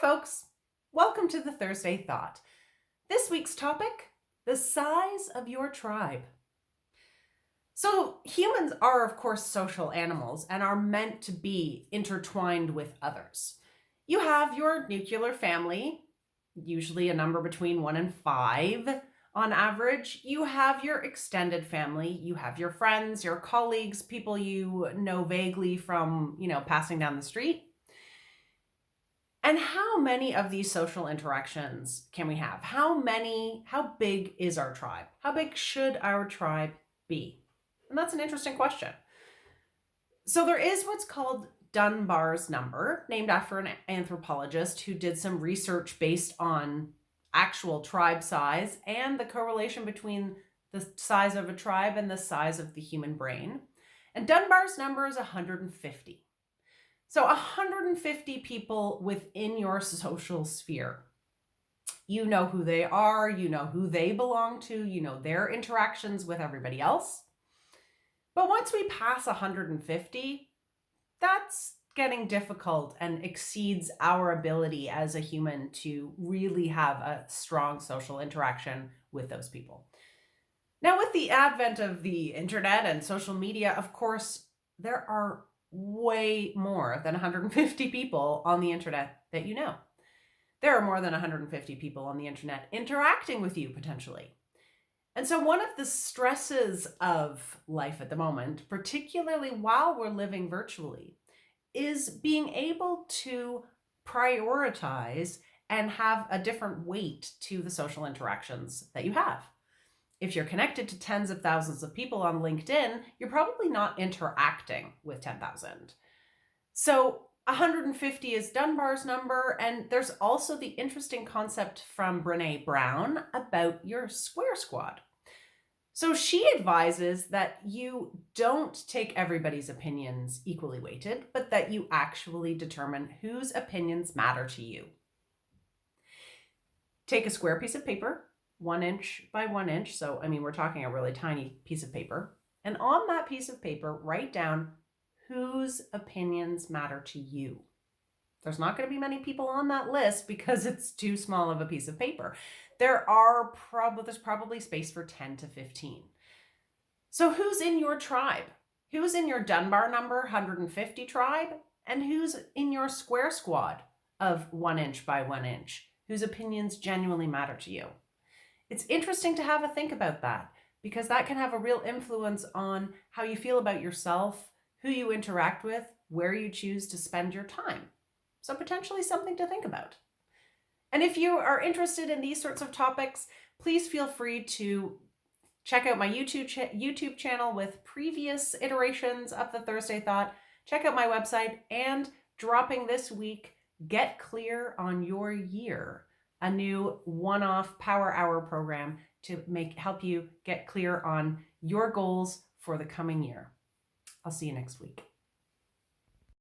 folks. Welcome to the Thursday Thought. This week's topic, the size of your tribe. So humans are, of course, social animals and are meant to be intertwined with others. You have your nuclear family, usually a number between 1 and 5 on average. You have your extended family. You have your friends, your colleagues, people you know vaguely from, passing down the street. And how many of these social interactions can we have? How big is our tribe? How big should our tribe be? And that's an interesting question. So there is what's called Dunbar's number, named after an anthropologist who did some research based on actual tribe size and the correlation between the size of a tribe and the size of the human brain. And Dunbar's number is 150. So 150 people within your social sphere. You know who they are, you know who they belong to, you know their interactions with everybody else. But once we pass 150, that's getting difficult and exceeds our ability as a human to really have a strong social interaction with those people. Now, with the advent of the internet and social media, of course, there are way more than 150 people on the internet that you know. There are more than 150 people on the internet interacting with you potentially. And so one of the stresses of life at the moment, particularly while we're living virtually, is being able to prioritize and have a different weight to the social interactions that you have. If you're connected to tens of thousands of people on LinkedIn, you're probably not interacting with 10,000. So 150 is Dunbar's number, and there's also the interesting concept from Brené Brown about your square squad. So she advises that you don't take everybody's opinions equally weighted, but that you actually determine whose opinions matter to you. Take a square piece of paper, 1 inch by 1 inch. So, we're talking a really tiny piece of paper. And on that piece of paper, write down whose opinions matter to you. There's not going to be many people on that list because it's too small of a piece of paper. There's probably space for 10 to 15. So who's in your tribe? Who's in your Dunbar number 150 tribe? And who's in your square squad of 1 inch by 1 inch? Whose opinions genuinely matter to you? It's interesting to have a think about that because that can have a real influence on how you feel about yourself, who you interact with, where you choose to spend your time. So potentially something to think about. And if you are interested in these sorts of topics, please feel free to check out my YouTube channel with previous iterations of the Thursday Thought. Check out my website, and dropping this week, Get Clear on Your Year, a new one-off Power Hour program to help you get clear on your goals for the coming year. I'll see you next week.